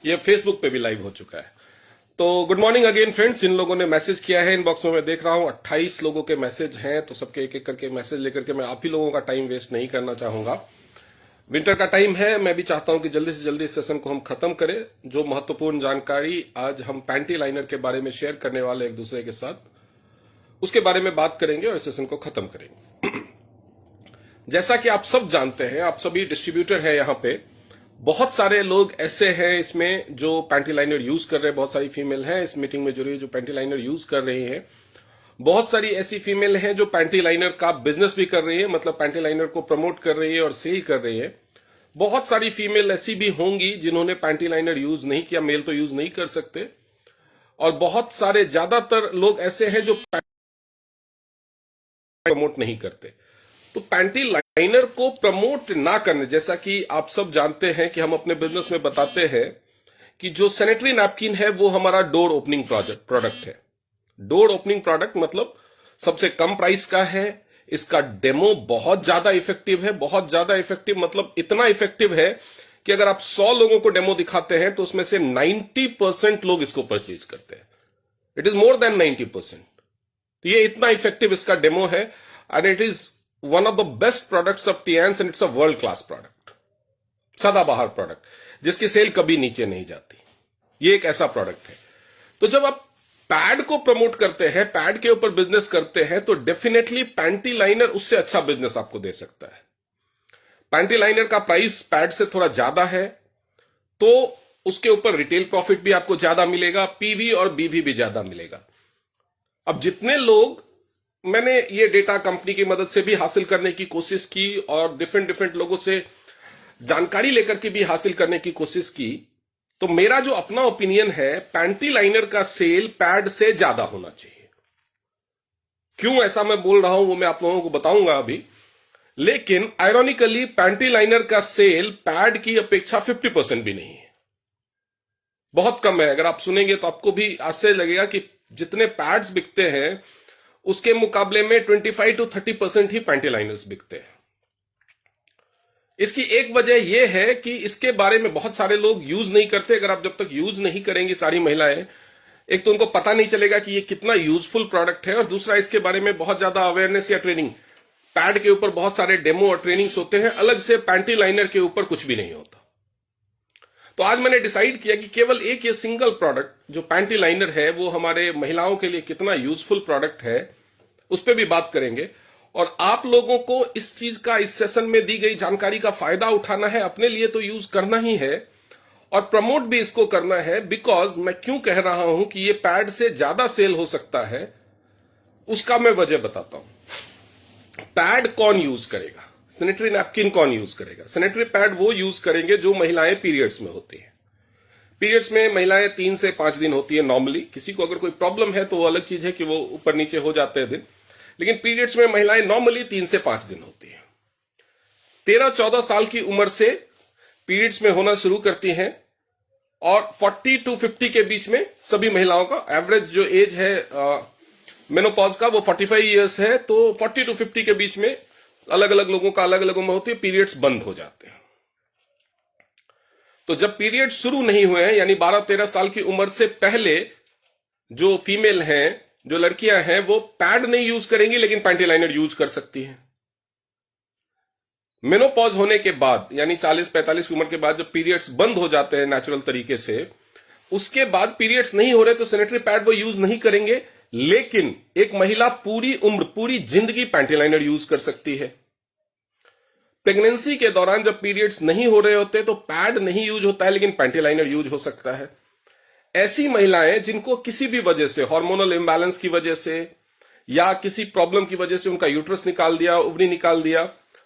ये फेसबुक पे भी लाइव हो चुका है। तो गुड मॉर्निंग अगेन फ्रेंड्स। जिन लोगों ने मैसेज किया है इनबॉक्स में मैं देख रहा हूं 28 लोगों के मैसेज हैं, तो सबके एक एक करके मैसेज लेकर के मैं आप ही लोगों का टाइम वेस्ट नहीं करना चाहूंगा। विंटर का टाइम है, मैं भी चाहता हूं कि जल्दी से जल्दी इस सेशन को हम खत्म करें। जो महत्वपूर्ण जानकारी आज हम पैंटी लाइनर के बारे में शेयर करने वाले एक दूसरे के साथ, उसके बारे में बात करेंगे और इस सेशन को खत्म करेंगे। जैसा कि आप सब जानते हैं, आप सभी डिस्ट्रीब्यूटर हैं यहाँ पे, बहुत सारे लोग ऐसे हैं इसमें जो पैंटी लाइनर यूज कर रहे हैं। बहुत सारी फीमेल हैं इस मीटिंग में जुड़ी जो पैंटी लाइनर यूज कर रही हैं। बहुत सारी ऐसी फीमेल हैं जो पैंटी लाइनर का बिजनेस भी कर रही है, मतलब पैंटी लाइनर को प्रमोट कर रही है और सेल कर रही है। बहुत सारी फीमेल ऐसी भी होंगी जिन्होंने पैंटी लाइनर यूज नहीं किया, मेल तो यूज नहीं कर सकते। और बहुत सारे ज्यादातर लोग ऐसे हैं जो प्रमोट नहीं करते। तो पैंटी लाइनर को प्रमोट ना करने, जैसा कि आप सब जानते हैं कि हम अपने बिजनेस में बताते हैं कि जो सैनिटरी नैपकिन है वो हमारा डोर ओपनिंग प्रोडक्ट है। डोर ओपनिंग प्रोडक्ट मतलब सबसे कम प्राइस का है। इसका डेमो बहुत ज्यादा इफेक्टिव है, बहुत ज्यादा इफेक्टिव मतलब इतना इफेक्टिव है कि अगर आप 100 लोगों को डेमो दिखाते हैं तो उसमें से 90% लोग इसको परचेज करते हैं। It is more than 90%। तो ये इतना इफेक्टिव इसका डेमो है and it is one of the best products of Tiens and it's a world class product, सदाबहार प्रोडक्ट जिसकी सेल कभी नीचे नहीं जाती। ये एक ऐसा प्रोडक्ट है। तो जब आप पैड को प्रमोट करते हैं, पैड के ऊपर बिजनेस करते हैं, तो डेफिनेटली पैंटी लाइनर उससे अच्छा बिजनेस आपको दे सकता है। पैंटी लाइनर का प्राइस पैड से थोड़ा ज्यादा है, तो उसके ऊपर रिटेल प्रॉफिट भी आपको ज्यादा मिलेगा, पीवी और बीवी भी ज्यादा मिलेगा। अब जितने लोग, मैंने ये डेटा कंपनी की मदद से भी हासिल करने की कोशिश की और डिफरेंट लोगों से जानकारी लेकर के भी हासिल करने की कोशिश की, तो मेरा जो अपना ओपिनियन है, पैंटी लाइनर का सेल पैड से ज्यादा होना चाहिए। क्यों ऐसा मैं बोल रहा हूं वो मैं आप लोगों को बताऊंगा अभी। लेकिन आयरॉनिकली पैंटी लाइनर का सेल पैड की अपेक्षा 50% भी नहीं है, बहुत कम है। अगर आप सुनेंगे तो आपको भी आश्चर्य लगेगा कि जितने पैड्स बिकते हैं उसके मुकाबले में 25 to 30% ही पैंटी लाइनर्स बिकते हैं। इसकी एक वजह यह है कि इसके बारे में बहुत सारे लोग यूज नहीं करते। अगर आप जब तक यूज नहीं करेंगी सारी महिलाएं, एक तो उनको पता नहीं चलेगा कि ये कितना यूजफुल प्रोडक्ट है, और दूसरा इसके बारे में बहुत ज्यादा अवेयरनेस या ट्रेनिंग, पैड के ऊपर बहुत सारे डेमो और ट्रेनिंग्स होते हैं, अलग से पैंटी लाइनर के ऊपर कुछ भी नहीं होता। तो आज मैंने डिसाइड किया कि केवल एक ये सिंगल प्रोडक्ट जो पैंटी लाइनर है वो हमारे महिलाओं के लिए कितना यूजफुल प्रोडक्ट है, उस पर भी बात करेंगे। और आप लोगों को इस चीज का, इस सेशन में दी गई जानकारी का फायदा उठाना है, अपने लिए तो यूज करना ही है और प्रमोट भी इसको करना है। बिकॉज मैं क्यों कह रहा हूं कि ये पैड से ज्यादा सेल हो सकता है, उसका मैं वजह बताता हूं। पैड कौन यूज करेगा, सैनिटरी नैपकिन कौन यूज करेगा? सैनिटरी पैड वो यूज करेंगे जो महिलाएं पीरियड्स में होती हैं। पीरियड्स में महिलाएं 3 से 5 दिन होती है नॉर्मली। किसी को अगर कोई प्रॉब्लम है तो वो अलग चीज है कि वो ऊपर नीचे हो जाते हैं दिन, लेकिन पीरियड्स में महिलाएं नॉर्मली 3 से 5 दिन होती है। 13-14 साल की उम्र से पीरियड्स में होना शुरू करती हैं और 40 to 50 के बीच में सभी महिलाओं का एवरेज जो एज है मेनोपॉज का वो 45 ईयर्स है। तो 40 to 50 के बीच में अलग अलग लोगों का अलग अलग उम्र होती है, पीरियड्स बंद हो जाते हैं। तो जब पीरियड शुरू नहीं हुए हैं, यानी 12-13 साल की उम्र से पहले जो फीमेल हैं, जो लड़कियां हैं, वो पैड नहीं यूज करेंगी लेकिन पैंटी लाइनर यूज कर सकती हैं। मेनोपॉज होने के बाद, यानी 40-45 की उम्र के बाद जब पीरियड्स बंद हो जाते हैं नेचुरल तरीके से, उसके बाद पीरियड्स नहीं हो रहे तो सैनिटरी पैड वो यूज नहीं करेंगे। लेकिन एक महिला पूरी उम्र, पूरी जिंदगी पैंटी लाइनर यूज कर सकती है। प्रेगनेंसी के दौरान जब पीरियड्स नहीं हो रहे होते तो पैड नहीं यूज होता है लेकिन पैंटी लाइनर यूज हो सकता है। ऐसी महिलाएं जिनको किसी भी वजह से, हार्मोनल इम्बैलेंस की वजह से या किसी प्रॉब्लम की वजह से उनका यूट्रस निकाल दिया, ओवरी निकाल दिया,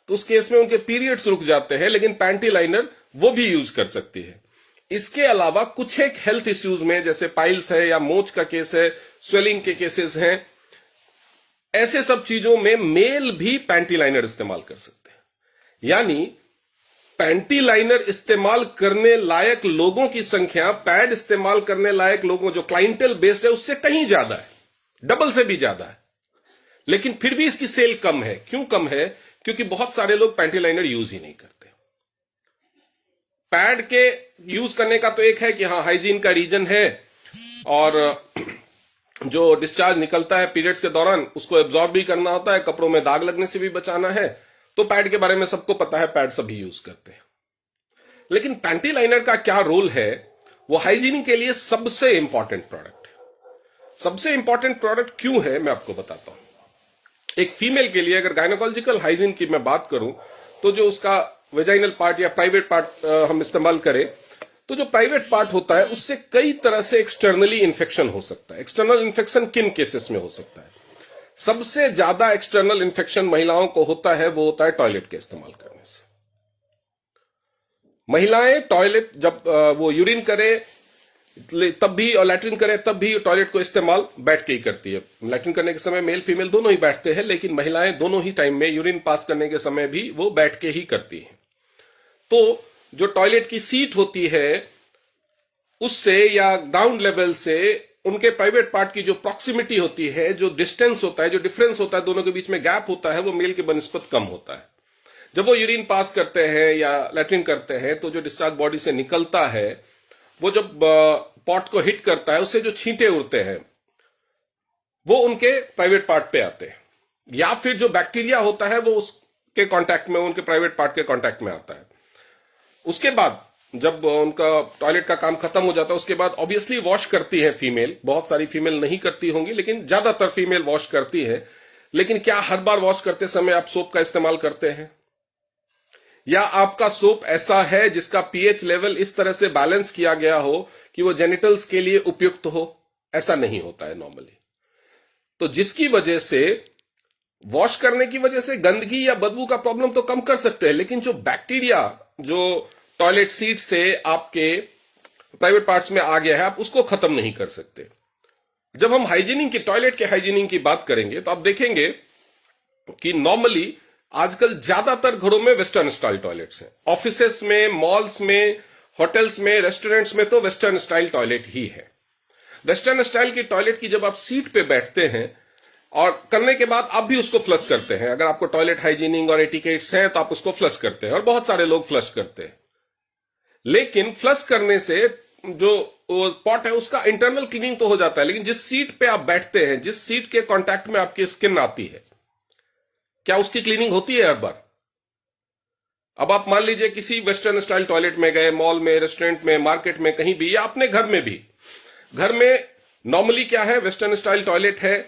तो उस केस में उनके पीरियड्स रुक जाते हैं, लेकिन पैंटी लाइनर वो भी यूज कर सकती है। इसके अलावा कुछ एक हेल्थ इश्यूज में, जैसे पाइल्स है या मोच का केस है, स्वेलिंग के केसेस हैं, ऐसे सब चीजों में मेल भी पैंटी लाइनर इस्तेमाल कर सकते हैं। यानी पैंटी लाइनर इस्तेमाल करने लायक लोगों की संख्या पैड इस्तेमाल करने लायक लोगों, जो क्लाइंटेल बेस्ड है, उससे कहीं ज्यादा है, डबल से भी ज्यादा है। लेकिन फिर भी इसकी सेल कम है। क्यों कम है? क्योंकि बहुत सारे लोग पैंटी लाइनर यूज ही नहीं करते। पैड के यूज करने का तो एक है कि हाँ हाइजीन का रीजन है और जो डिस्चार्ज निकलता है पीरियड्स के दौरान उसको एब्जॉर्ब भी करना होता है, कपड़ों में दाग लगने से भी बचाना है, तो पैड के बारे में सबको पता है, पैड सभी यूज करते हैं। लेकिन पैंटी लाइनर का क्या रोल है, वो हाइजीन के लिए सबसे इंपॉर्टेंट प्रोडक्ट है। सबसे इंपॉर्टेंट प्रोडक्ट क्यों है मैं आपको बताता हूं। एक फीमेल के लिए अगर गायनोकोलॉजिकल हाइजीन की मैं बात करूं तो जो उसका वेजाइनल पार्ट या प्राइवेट पार्ट हम इस्तेमाल करें, तो जो प्राइवेट पार्ट होता है उससे कई तरह से एक्सटर्नली इन्फेक्शन हो सकता है। एक्सटर्नल इन्फेक्शन किन केसेस में हो सकता है? सबसे ज्यादा एक्सटर्नल इन्फेक्शन महिलाओं को होता है, वो होता है टॉयलेट के इस्तेमाल करने से। महिलाएं टॉयलेट जब वो यूरिन करे तब भी और लैट्रिन करे तब भी टॉयलेट को इस्तेमाल बैठ के ही करती है। लैट्रिन करने के समय मेल फीमेल दोनों ही बैठते हैं, लेकिन महिलाएं दोनों ही टाइम में यूरिन पास करने के समय भी वो बैठ के ही करती हैं। तो जो टॉयलेट की सीट होती है उससे या ग्राउंड लेवल से उनके प्राइवेट पार्ट की जो प्रॉक्सिमिटी होती है, जो डिस्टेंस होता है, जो डिफरेंस होता है, दोनों के बीच में गैप होता है, वो मेल के बनिस्बत कम होता है। जब वो यूरिन पास करते हैं या लैट्रिन करते हैं तो जो डिस्चार्ज बॉडी से निकलता है वो जब पॉट को हिट करता है उससे जो छींटे उड़ते हैं वो उनके प्राइवेट पार्ट पे आते हैं, या फिर जो बैक्टीरिया होता है वो उसके कांटेक्ट में, उनके प्राइवेट पार्ट के कांटेक्ट में आता है। उसके बाद जब उनका टॉयलेट का काम खत्म हो जाता है उसके बाद ऑब्वियसली वॉश करती है फीमेल। बहुत सारी फीमेल नहीं करती होंगी लेकिन ज्यादातर फीमेल वॉश करती है। लेकिन क्या हर बार वॉश करते समय आप सोप का इस्तेमाल करते हैं? या आपका सोप ऐसा है जिसका पीएच लेवल इस तरह से बैलेंस किया गया हो कि वो जेनिटल्स के लिए उपयुक्त हो? ऐसा नहीं होता है नॉर्मली। तो जिसकी वजह से वॉश करने की वजह से गंदगी या बदबू का प्रॉब्लम तो कम कर सकते हैं, लेकिन जो बैक्टीरिया जो टॉयलेट सीट से आपके प्राइवेट पार्ट्स में आ गया है आप उसको खत्म नहीं कर सकते। जब हम हाइजीनिंग की, टॉयलेट के हाइजीनिंग की बात करेंगे तो आप देखेंगे कि नॉर्मली आजकल ज्यादातर घरों में वेस्टर्न स्टाइल टॉयलेट्स हैं। ऑफिसेस में, मॉल्स में, होटल्स में, रेस्टोरेंट्स में तो वेस्टर्न स्टाइल टॉयलेट ही है। वेस्टर्न स्टाइल की टॉयलेट की जब आप सीट पे बैठते हैं और करने के बाद आप भी उसको फ्लश करते हैं, अगर आपको टॉयलेट हाइजीनिंग और एटिकेट्स हैं तो आप उसको फ्लश करते हैं और बहुत सारे लोग फ्लश करते हैं। लेकिन फ्लश करने से जो पॉट है उसका इंटरनल क्लीनिंग तो हो जाता है, लेकिन जिस सीट पे आप बैठते हैं, जिस सीट के कांटेक्ट में आपकी स्किन आती है, क्या उसकी क्लीनिंग होती है हर बार? अब आप मान लीजिए किसी वेस्टर्न स्टाइल टॉयलेट में गए, मॉल में, रेस्टोरेंट में, मार्केट में, कहीं भी, या अपने घर में भी। घर में नॉर्मली क्या है, वेस्टर्न स्टाइल टॉयलेट है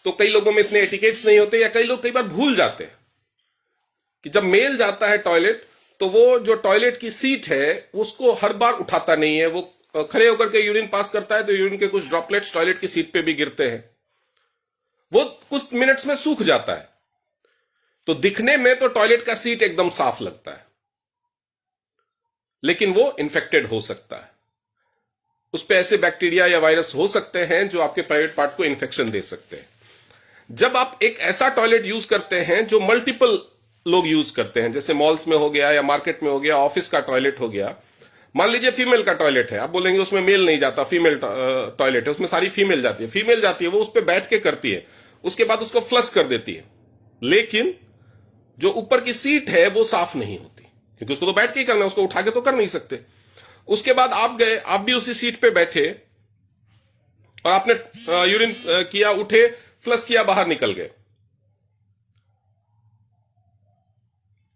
तो कई लोगों में इतने एटिकेट्स नहीं होते, या कई लोग कई बार भूल जाते हैं कि जब मेल जाता है टॉयलेट तो वो जो टॉयलेट की सीट है उसको हर बार उठाता नहीं है। वो खड़े होकर के यूरिन पास करता है तो यूरिन के कुछ ड्रॉपलेट्स टॉयलेट की सीट पे भी गिरते हैं, वो कुछ मिनट्स में सूख जाता है। तो दिखने में तो टॉयलेट का सीट एकदम साफ लगता है, लेकिन वो इन्फेक्टेड हो सकता है। उस पे ऐसे बैक्टीरिया या वायरस हो सकते हैं जो आपके प्राइवेट पार्ट को इन्फेक्शन दे सकते हैं। जब आप एक ऐसा टॉयलेट यूज करते हैं जो मल्टीपल लोग यूज करते हैं, जैसे मॉल्स में हो गया या मार्केट में हो गया, ऑफिस का टॉयलेट हो गया, मान लीजिए फीमेल का टॉयलेट है, आप बोलेंगे उसमें मेल नहीं जाता, फीमेल टॉयलेट है, उसमें सारी फीमेल जाती है। फीमेल जाती है, वो उस पर बैठ के करती है, उसके बाद उसको फ्लश कर देती है, लेकिन जो ऊपर की सीट है वो साफ नहीं होती, क्योंकि उसको तो बैठ के ही करना है, उसको उठा के तो कर नहीं सकते। उसके बाद आप गए, आप भी उसी सीट पे बैठे और आपने यूरिन किया, उठे, फ्लश किया, बाहर निकल गए।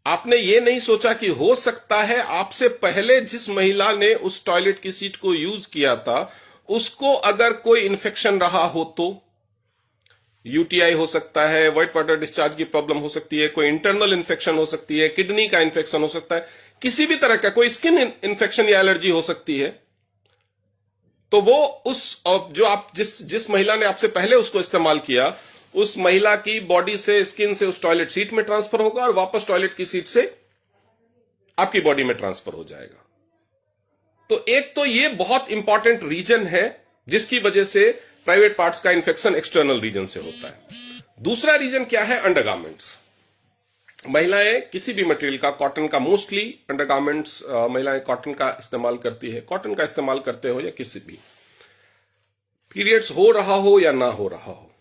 आपने ये नहीं सोचा कि हो सकता है आपसे पहले जिस महिला ने उस टॉयलेट की सीट को यूज किया था उसको अगर कोई इन्फेक्शन रहा हो तो यूटीआई हो सकता है, व्हाइट वाटर डिस्चार्ज की प्रॉब्लम हो सकती है, कोई इंटरनल इन्फेक्शन हो सकती है, किडनी का इन्फेक्शन हो सकता है, किसी भी तरह का कोई स्किन इन्फेक्शन या एलर्जी हो सकती है। तो वो उस जो आप जिस महिला ने आपसे पहले उसको इस्तेमाल किया उस महिला की बॉडी से, स्किन से उस टॉयलेट सीट में ट्रांसफर होगा और वापस टॉयलेट की सीट से आपकी बॉडी में ट्रांसफर हो जाएगा। तो एक तो ये बहुत इंपॉर्टेंट रीजन है जिसकी वजह से प्राइवेट पार्ट्स का इंफेक्शन एक्सटर्नल रीजन से होता है। दूसरा रीजन क्या है? अंडरगारमेंट्स। महिलाएं किसी भी मटेरियल का, कॉटन का, मोस्टली अंडरगारमेंट्स महिलाएं कॉटन का इस्तेमाल करती है। कॉटन का इस्तेमाल करते हो या किसी भी, पीरियड्स हो रहा हो या ना हो रहा हो,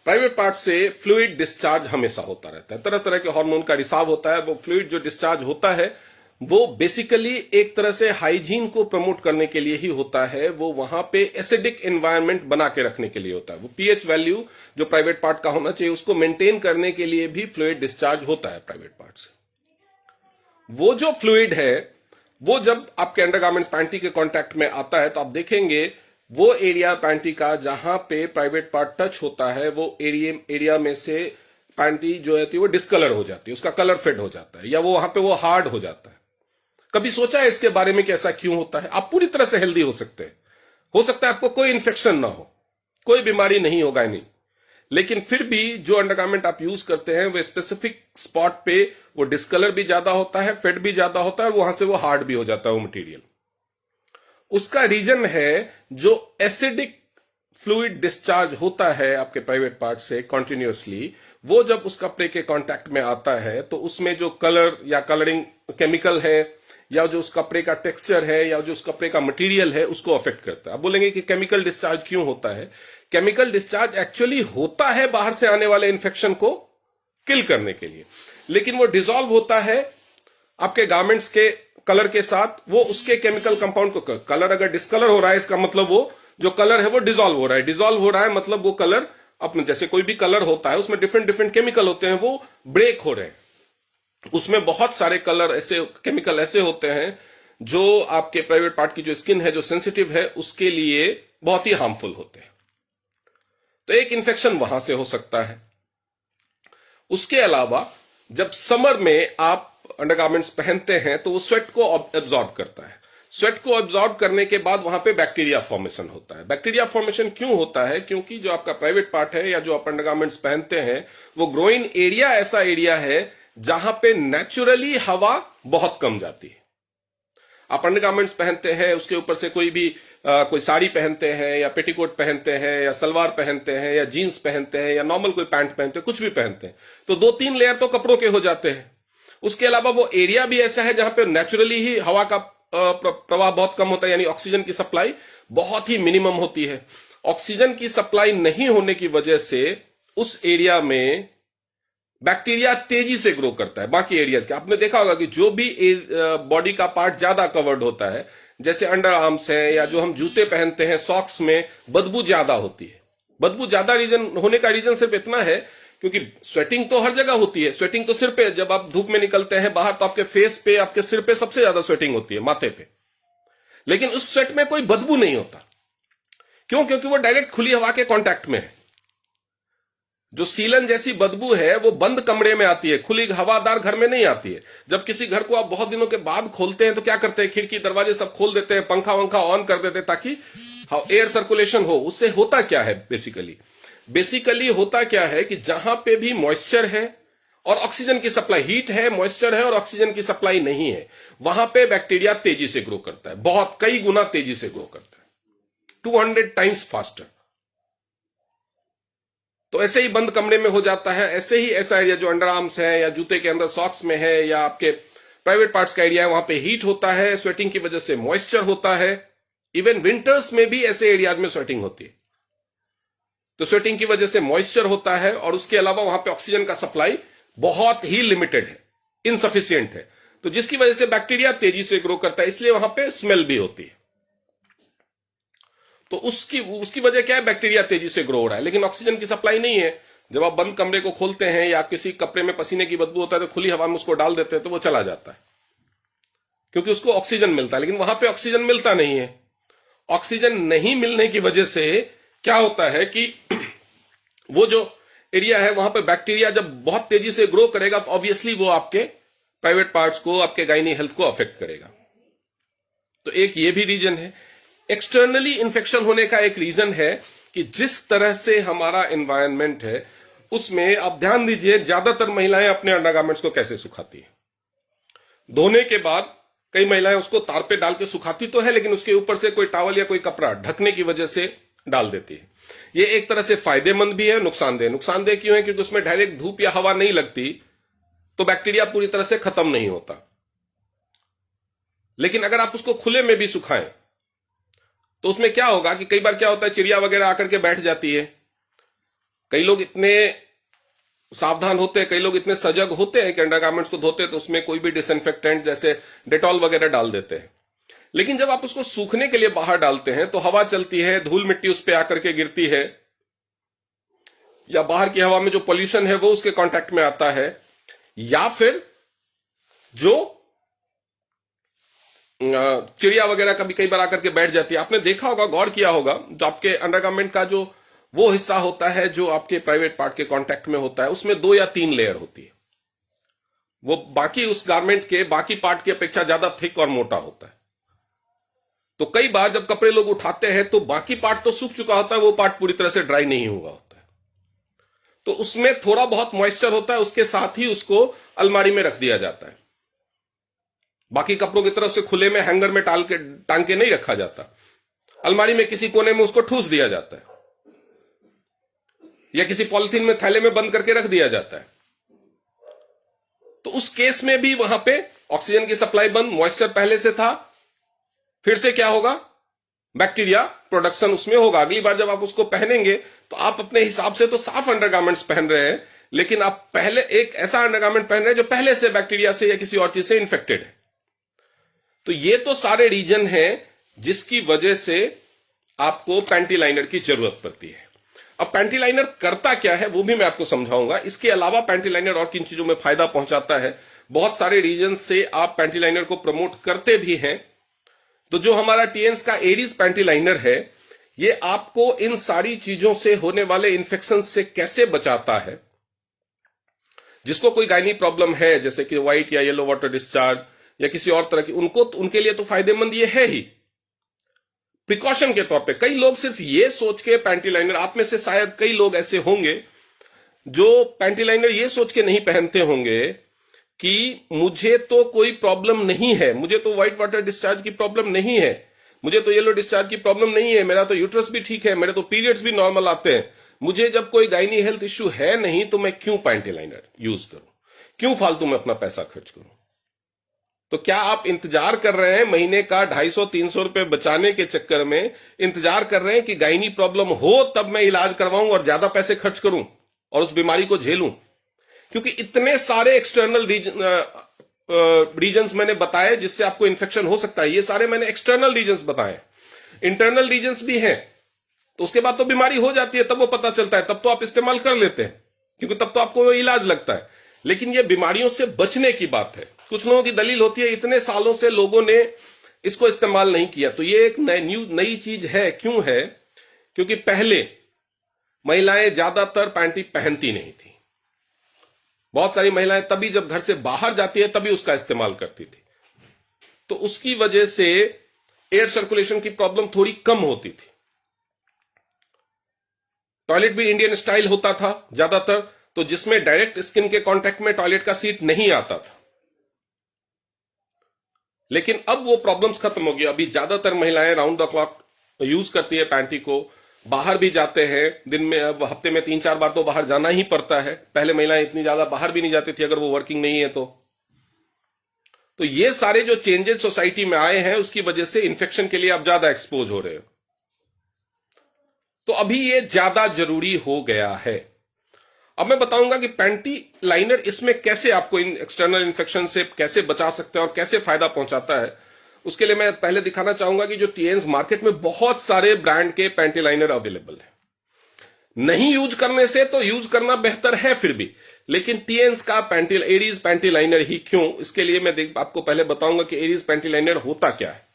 प्राइवेट पार्ट से फ्लूइड डिस्चार्ज हमेशा होता रहता है। तरह तरह के हार्मोन का रिसाव होता है, वो फ्लूइड जो डिस्चार्ज होता है वो बेसिकली एक तरह से हाइजीन को प्रमोट करने के लिए ही होता है। वो वहां पे एसिडिक एनवायरनमेंट बना के रखने के लिए होता है। वो पीएच वैल्यू जो प्राइवेट पार्ट का होना चाहिए उसको मेंटेन करने के लिए भी फ्लूइड डिस्चार्ज होता है प्राइवेट पार्ट से। वो जो फ्लूइड है वो जब आपके अंडरगारमेंट्स पैंटी के कांटेक्ट में आता है तो आप देखेंगे वो एरिया पैंटी का जहां पे प्राइवेट पार्ट टच होता है वो एरिया में से पैंटी जो है वो डिस्कलर हो जाती है, उसका कलर फेड हो जाता है या वो वहां पे वो हार्ड हो जाता है। कभी सोचा है इसके बारे में कि ऐसा क्यों होता है? आप पूरी तरह से हेल्दी हो सकते हैं, हो सकता है आपको कोई इन्फेक्शन ना हो, कोई बीमारी नहीं होगा नहीं, लेकिन फिर भी जो अंडरगारमेंट आप यूज करते हैं वो स्पेसिफिक स्पॉट पे वो डिस्कलर भी ज्यादा होता है, फेड भी ज्यादा होता है, वहां से वो हार्ड भी हो जाता है वो मटेरियल। उसका रीजन है जो एसिडिक फ्लूइड डिस्चार्ज होता है आपके प्राइवेट पार्ट से कॉन्टिन्यूसली, वो जब उस कपड़े के कांटेक्ट में आता है तो उसमें जो कलर या कलरिंग केमिकल है या जो उस कपड़े का टेक्सचर है या जो उस कपड़े का मटेरियल है उसको अफेक्ट करता है। आप बोलेंगे कि केमिकल डिस्चार्ज क्यों होता है? केमिकल डिस्चार्ज एक्चुअली होता है बाहर से आने वाले इन्फेक्शन को किल करने के लिए, लेकिन वो डिसॉल्व होता है आपके गारमेंट्स के कलर के साथ। वो उसके केमिकल कंपाउंड को, कलर अगर डिस्कलर हो रहा है इसका मतलब वो जो कलर है वो डिसॉल्व हो रहा है। डिसॉल्व हो रहा है मतलब वो कलर अपने, जैसे कोई भी कलर होता है उसमें डिफरेंट डिफरेंट केमिकल होते हैं, वो ब्रेक हो रहे हैं। उसमें बहुत सारे कलर ऐसे केमिकल ऐसे होते हैं जो आपके प्राइवेट पार्ट की जो स्किन है जो सेंसिटिव है उसके लिए बहुत ही हार्मफुल होते हैं। तो एक इन्फेक्शन वहां से हो सकता है। उसके अलावा जब समर में आप अंडरगारमेंट्स पहनते हैं तो वो स्वेट को एब्जॉर्ब करता है। स्वेट को एब्जॉर्ब करने के बाद वहां पे बैक्टीरिया फॉर्मेशन होता है। बैक्टीरिया फॉर्मेशन क्यों होता है? क्योंकि जो आपका प्राइवेट पार्ट है या जो आप अंडरगारमेंट्स पहनते हैं वो ग्रोइन एरिया ऐसा एरिया है जहां पे नेचुरली हवा बहुत कम जाती है। आप अंडरगारमेंट्स पहनते हैं, उसके ऊपर से कोई भी कोई साड़ी पहनते हैं या पेटीकोट पहनते हैं या सलवार पहनते हैं या जीन्स पहनते हैं या नॉर्मल कोई पैंट पहनते हैं, कुछ भी पहनते हैं, तो 2-3 लेयर तो कपड़ों के हो जाते हैं। उसके अलावा वो एरिया भी ऐसा है जहां पे नेचुरली ही हवा का प्रवाह बहुत कम होता है, यानी ऑक्सीजन की सप्लाई बहुत ही मिनिमम होती है। ऑक्सीजन की सप्लाई नहीं होने की वजह से उस एरिया में बैक्टीरिया तेजी से ग्रो करता है बाकी एरियाज के। आपने देखा होगा कि जो भी बॉडी का पार्ट ज्यादा कवर्ड होता है, जैसे अंडर आर्म्स है या जो हम जूते पहनते हैं, सॉक्स में बदबू ज्यादा होती है। बदबू ज्यादा रीजन होने का रीजन सिर्फ इतना है क्योंकि स्वेटिंग तो हर जगह होती है। स्वेटिंग तो सिर पे, जब आप धूप में निकलते हैं बाहर तो आपके फेस पे, आपके सिर पे सबसे ज्यादा स्वेटिंग होती है, माथे पे, लेकिन उस स्वेट में कोई बदबू नहीं होता। क्यों? क्योंकि वो डायरेक्ट खुली हवा के कांटेक्ट में है। जो सीलन जैसी बदबू है वो बंद कमरे में आती है, खुली हवादार घर में नहीं आती है। जब किसी घर को आप बहुत दिनों के बाद खोलते हैं तो क्या करते हैं, खिड़की दरवाजे सब खोल देते हैं, पंखा वंखा ऑन कर देते हैं ताकि एयर सर्कुलेशन हो। उससे होता क्या है बेसिकली होता क्या है कि जहां पे भी मॉइस्चर है और ऑक्सीजन की सप्लाई, हीट है, मॉइस्चर है और ऑक्सीजन की सप्लाई नहीं है, वहां पे बैक्टीरिया तेजी से ग्रो करता है, बहुत कई गुना तेजी से ग्रो करता है, 200 टाइम्स फास्टर। तो ऐसे ही बंद कमरे में हो जाता है। ऐसे ही ऐसा एरिया जो अंडर आर्म्स है या जूते के अंदर सॉक्स में है या आपके प्राइवेट पार्ट्स का एरिया है, वहां पे हीट होता है, स्वेटिंग की वजह से मॉइस्चर होता है। इवन विंटर्स में भी ऐसे एरियाज में स्वेटिंग होती है, तो स्वेटिंग की वजह से मॉइस्चर होता है और उसके अलावा वहां पे ऑक्सीजन का सप्लाई बहुत ही लिमिटेड है, इनसफिशियंट है, तो जिसकी वजह से बैक्टीरिया तेजी से ग्रो करता है, इसलिए वहां पे स्मेल भी होती है। तो उसकी वजह क्या है? बैक्टीरिया तेजी से ग्रो हो रहा है, लेकिन ऑक्सीजन की सप्लाई नहीं है। जब आप बंद कमरे को खोलते हैं या किसी कपड़े में पसीने की बदबू होता है तो खुली हवा में उसको डाल देते हैं तो वो चला जाता है क्योंकि उसको ऑक्सीजन मिलता है, लेकिन वहां पे ऑक्सीजन मिलता नहीं है। ऑक्सीजन नहीं मिलने की वजह से क्या होता है कि वो जो एरिया है वहां पे बैक्टीरिया जब बहुत तेजी से ग्रो करेगा तो ऑब्वियसली वो आपके प्राइवेट पार्ट्स को, आपके गायनी हेल्थ को अफेक्ट करेगा। तो एक ये भी रीजन है। एक्सटर्नली इन्फेक्शन होने का एक रीजन है कि जिस तरह से हमारा एनवायरनमेंट है उसमें आप ध्यान दीजिए, ज्यादातर महिलाएं अपने अंडरगारमेंट्स को कैसे सुखाती है। धोने के बाद कई महिलाएं उसको तार पे डाल के सुखाती तो है, लेकिन उसके ऊपर से कोई टॉवल या कोई कपड़ा ढकने की वजह से डाल देती है। ये एक तरह से फायदेमंद भी है, नुकसानदेह क्यों है? क्योंकि उसमें डायरेक्ट धूप या हवा नहीं लगती तो बैक्टीरिया पूरी तरह से खत्म नहीं होता। लेकिन अगर आप उसको खुले में भी सुखाएं तो उसमें क्या होगा कि कई बार क्या होता है, चिड़िया वगैरह आकर के बैठ जाती है। कई लोग इतने सावधान होते हैं, कई लोग इतने सजग होते हैं कि अंडरगारमेंट्स को धोते हैं तो उसमें कोई भी डिसइंफेक्टेंट जैसे डेटॉल वगैरह डाल देते हैं। लेकिन जब आप उसको सूखने के लिए बाहर डालते हैं तो हवा चलती है, धूल मिट्टी उस पर आकर के गिरती है, या बाहर की हवा में जो पोल्यूशन है वो उसके कांटेक्ट में आता है, या फिर जो चिड़िया वगैरह कभी कई बार आकर के बैठ जाती है। आपने देखा होगा, गौर किया होगा, जो आपके अंडरगारमेंट का जो वो हिस्सा होता है जो आपके प्राइवेट पार्ट के कांटेक्ट में होता है, उसमें 2 या 3 लेयर होती है। वो बाकी उस गारमेंट के बाकी पार्ट की अपेक्षा ज्यादा थिक और मोटा होता है। तो कई बार जब कपड़े लोग उठाते हैं तो बाकी पार्ट तो सूख चुका होता है, वो पार्ट पूरी तरह से ड्राई नहीं हुआ होता है, तो उसमें थोड़ा बहुत मॉइस्चर होता है, उसके साथ ही उसको अलमारी में रख दिया जाता है। बाकी कपड़ों की तरफ से खुले में हैंगर में टांग के नहीं रखा जाता, अलमारी में किसी कोने में उसको ठूस दिया जाता है, या किसी पॉलिथीन में थैले में बंद करके रख दिया जाता है। तो उस केस में भी वहां पे ऑक्सीजन की सप्लाई बंद, मॉइस्चर पहले से था, फिर से क्या होगा, बैक्टीरिया प्रोडक्शन उसमें होगा। अगली बार जब आप उसको पहनेंगे तो आप अपने हिसाब से तो साफ अंडरगारमेंट्स पहन रहे हैं, लेकिन आप पहले एक ऐसा अंडरगारमेंट पहन रहे हैं जो पहले से बैक्टीरिया से या किसी और चीज से इन्फेक्टेड है। तो ये तो सारे रीजन हैं जिसकी वजह से आपको पैंटी लाइनर की जरूरत पड़ती है। अब पैंटी लाइनर करता क्या है वो भी मैं आपको समझाऊंगा। इसके अलावा पैंटी लाइनर और किन चीजों में फायदा पहुंचाता है, बहुत सारे रीजन से आप पैंटी लाइनर को प्रमोट करते भी हैं। तो जो हमारा टीएंस का एरीज पैंटी लाइनर है, ये आपको इन सारी चीजों से होने वाले इन्फेक्शन से कैसे बचाता है। जिसको कोई गायनी प्रॉब्लम है, जैसे कि व्हाइट या येलो वाटर डिस्चार्ज या किसी और तरह की, उनके लिए तो फायदेमंद ये है ही। प्रिकॉशन के तौर पे कई लोग सिर्फ ये सोच के पैंटी लाइनर, आप में से शायद कई लोग ऐसे होंगे जो पैंटी लाइनर ये सोच के नहीं पहनते होंगे कि मुझे तो कोई प्रॉब्लम नहीं है, मुझे तो व्हाइट वाटर डिस्चार्ज की प्रॉब्लम नहीं है, मुझे तो येलो डिस्चार्ज की प्रॉब्लम नहीं है, मेरा तो यूट्रस भी ठीक है, मेरे तो पीरियड्स भी नॉर्मल आते हैं, मुझे जब कोई गायनी हेल्थ इश्यू है नहीं, तो मैं क्यों पैंटी लाइनर यूज करूं, क्यों फालतू में अपना पैसा खर्च करूं। तो क्या आप इंतजार कर रहे हैं महीने का 250-300 रुपए बचाने के चक्कर में, इंतजार कर रहे हैं कि गायनी प्रॉब्लम हो तब मैं इलाज करवाऊं और ज्यादा पैसे खर्च करूं और उस बीमारी को झेलूं? क्योंकि इतने सारे एक्सटर्नल रीजन्स मैंने बताए जिससे आपको इन्फेक्शन हो सकता है, ये सारे मैंने एक्सटर्नल रीजन्स बताए। इंटरनल रीजन्स भी हैं, तो उसके बाद तो बीमारी हो जाती है, तब वो पता चलता है, तब तो आप इस्तेमाल कर लेते हैं क्योंकि तब तो आपको इलाज लगता है। लेकिन ये बीमारियों से बचने की बात है। कुछ लोगों की दलील होती है इतने सालों से लोगों ने इसको इस्तेमाल नहीं किया, तो ये एक नई चीज है। क्यों है? क्योंकि पहले महिलाएं ज्यादातर पैंटी पहनती नहीं थी। बहुत सारी महिलाएं तभी जब घर से बाहर जाती है तभी उसका इस्तेमाल करती थी, तो उसकी वजह से एयर सर्कुलेशन की प्रॉब्लम थोड़ी कम होती थी। टॉयलेट भी इंडियन स्टाइल होता था ज्यादातर, तो जिसमें डायरेक्ट स्किन के कांटेक्ट में टॉयलेट का सीट नहीं आता था। लेकिन अब वो प्रॉब्लम्स खत्म हो गई। अभी ज्यादातर महिलाएं राउंड द क्लॉक यूज करती है पैंटी को, बाहर भी जाते हैं, दिन में अब हफ्ते में 3-4 बार तो बाहर जाना ही पड़ता है। पहले महिलाएं इतनी ज्यादा बाहर भी नहीं जाती थी अगर वो वर्किंग नहीं है तो ये सारे जो चेंजेस सोसाइटी में आए हैं उसकी वजह से इन्फेक्शन के लिए आप ज्यादा एक्सपोज हो रहे हो, तो अभी ये ज्यादा जरूरी हो गया है। अब मैं बताऊंगा कि पैंटी लाइनर इसमें कैसे आपको इन एक्सटर्नल इन्फेक्शन से कैसे बचा सकते हैं और कैसे फायदा पहुंचाता है। उसके लिए मैं पहले दिखाना चाहूंगा कि जो टीएंस मार्केट में बहुत सारे ब्रांड के पैंटी लाइनर अवेलेबल है। नहीं यूज करने से तो यूज करना बेहतर है फिर भी, लेकिन टीएंस का एरीज पैंटी लाइनर ही क्यों, इसके लिए मैं आपको पहले बताऊंगा कि एरीज पैंटी लाइनर होता क्या है।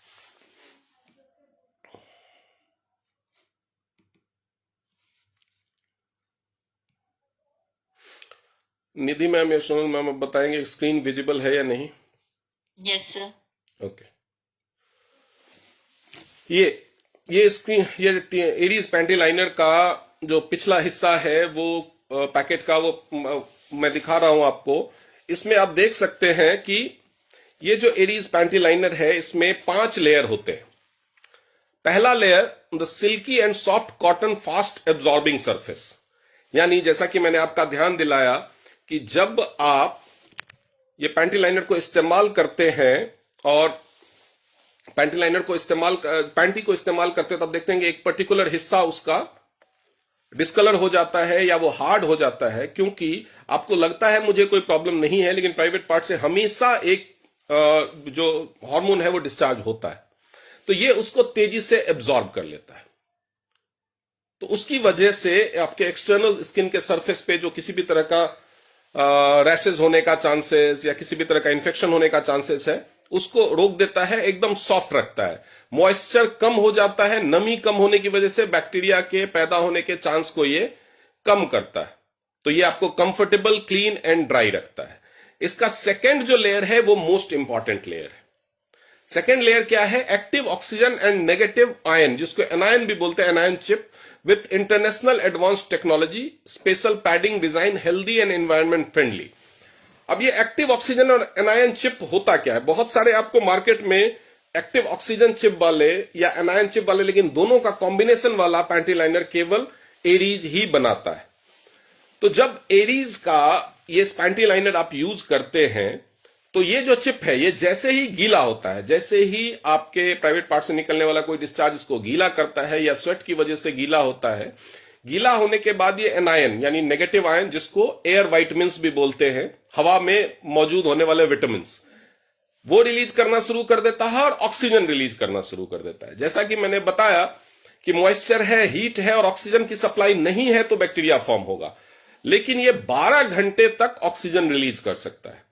निधि मैम या सोनल मैम अब बताएंगे स्क्रीन विजिबल है या नहीं? Yes sir. ओके, ये स्क्रीन, ये एरीज पैंटी लाइनर का जो पिछला हिस्सा है वो पैकेट का, वो मैं दिखा रहा हूं आपको। इसमें आप देख सकते हैं कि ये जो एरीज पैंटी लाइनर है इसमें 5 लेयर होते हैं। पहला layer the silkie and soft cotton fast absorbing surface, यानी जैसा कि मैंने आपका ध्यान दिलाया कि जब आप ये पैंटी लाइनर को इस्तेमाल करते हैं और पैंटी को इस्तेमाल करते हैं तब देखते हैं कि एक पर्टिकुलर हिस्सा उसका डिस्कलर हो जाता है या वो हार्ड हो जाता है, क्योंकि आपको लगता है मुझे कोई प्रॉब्लम नहीं है, लेकिन प्राइवेट पार्ट से हमेशा एक जो हार्मोन है वो डिस्चार्ज होता है, तो ये उसको तेजी से एब्जॉर्ब कर लेता है। तो उसकी वजह से आपके एक्सटर्नल स्किन के सरफेस पे जो किसी भी तरह का रैशेज होने का चांसेस या किसी भी तरह का इन्फेक्शन होने का चांसेस है, उसको रोक देता है, एकदम सॉफ्ट रखता है। मॉइस्चर कम हो जाता है, नमी कम होने की वजह से बैक्टीरिया के पैदा होने के चांस को ये कम करता है। तो ये आपको कंफर्टेबल, क्लीन एंड ड्राई रखता है। इसका सेकेंड जो लेयर है वो मोस्ट इंपॉर्टेंट लेयर है। सेकेंड लेयर क्या है? Active oxygen and negative ion, जिसको एनायन भी बोलते हैं, anion chip with international advance technology, special padding design, healthy and environment friendly. अब ये एक्टिव ऑक्सीजन और एनायन चिप होता क्या है? बहुत सारे आपको मार्केट में एक्टिव ऑक्सीजन चिप वाले या एनायन चिप वाले, लेकिन दोनों का कॉम्बिनेशन वाला पैंटी लाइनर केवल एरीज ही बनाता है। तो जब एरीज का ये पैंटी लाइनर आप यूज करते हैं, तो ये जो चिप है ये जैसे ही गीला होता है, जैसे ही आपके प्राइवेट पार्ट से निकलने वाला कोई डिस्चार्ज इसको गीला करता है या स्वेट की वजह से गीला होता है, गीला होने के बाद ये एनायन यानी नेगेटिव आयन, जिसको एयर वाइटमिन्स भी बोलते हैं, हवा में मौजूद होने वाले विटामिन, वो रिलीज करना शुरू कर देता है और ऑक्सीजन रिलीज करना शुरू कर देता है। जैसा कि मैंने बताया कि मॉइस्चर है, हीट है और ऑक्सीजन की सप्लाई नहीं है तो बैक्टीरिया फॉर्म होगा, लेकिन ये 12 घंटे तक ऑक्सीजन रिलीज कर सकता है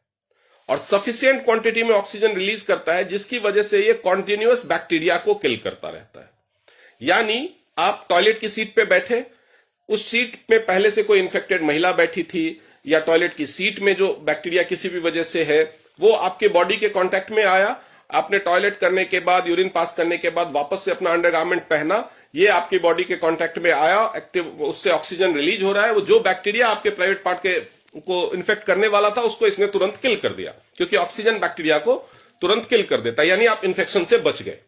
और सफिशिएंट क्वांटिटी में ऑक्सीजन रिलीज करता है, जिसकी वजह से ये कॉन्टिन्यूअस बैक्टीरिया को किल करता रहता है। यानी आप टॉयलेट की सीट पे बैठे, उस सीट में पहले से कोई इन्फेक्टेड महिला बैठी थी या टॉयलेट की सीट में जो बैक्टीरिया किसी भी वजह से है वो आपके बॉडी के कांटेक्ट में आया, आपने टॉयलेट करने के बाद, यूरिन पास करने के बाद वापस से अपना अंडरगारमेंट पहना, ये आपकी बॉडी के कांटेक्ट में आया, एक्टिव, उससे ऑक्सीजन रिलीज हो रहा है। वो जो बैक्टीरिया आपके प्राइवेट पार्ट के को इन्फेक्ट करने वाला था उसको इसने तुरंत किल कर दिया, क्योंकि ऑक्सीजन बैक्टीरिया को तुरंत किल कर देता है, यानी आप इन्फेक्शन से बच गए।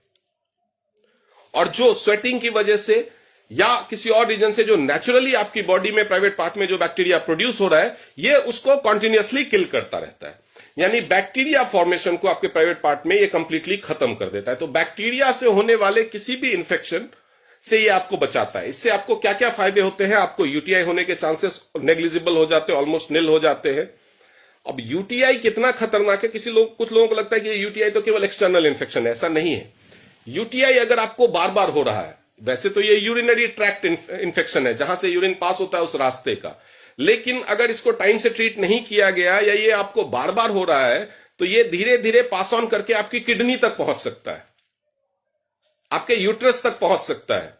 और जो स्वेटिंग की वजह से या किसी और रीजन से जो नेचुरली आपकी बॉडी में प्राइवेट पार्ट में जो बैक्टीरिया प्रोड्यूस हो रहा है, ये उसको कॉन्टिन्यूअसली किल करता रहता है। यानी बैक्टीरिया फॉर्मेशन को आपके प्राइवेट पार्ट में ये कंप्लीटली खत्म कर देता है। तो बैक्टीरिया से होने वाले किसी भी इन्फेक्शन से ये आपको बचाता है। इससे आपको क्या क्या फायदे होते हैं? आपको यूटीआई होने के चांसेस नेग्लिजिबल हो जाते हैं, ऑलमोस्ट निल हो जाते हैं। अब यूटीआई कितना खतरनाक है, कुछ लोगों को लगता है कि यूटीआई तो केवल एक्सटर्नल इन्फेक्शन है, ऐसा नहीं है। यूटीआई अगर आपको बार बार हो रहा है, वैसे तो ये यूरिनरी ट्रैक्ट इन्फेक्शन है, जहां से यूरिन पास होता है उस रास्ते का, लेकिन अगर इसको टाइम से ट्रीट नहीं किया गया या ये आपको बार बार हो रहा है, तो ये धीरे धीरे पास ऑन करके आपकी किडनी तक पहुंच सकता है, आपके यूट्रस तक पहुंच सकता है,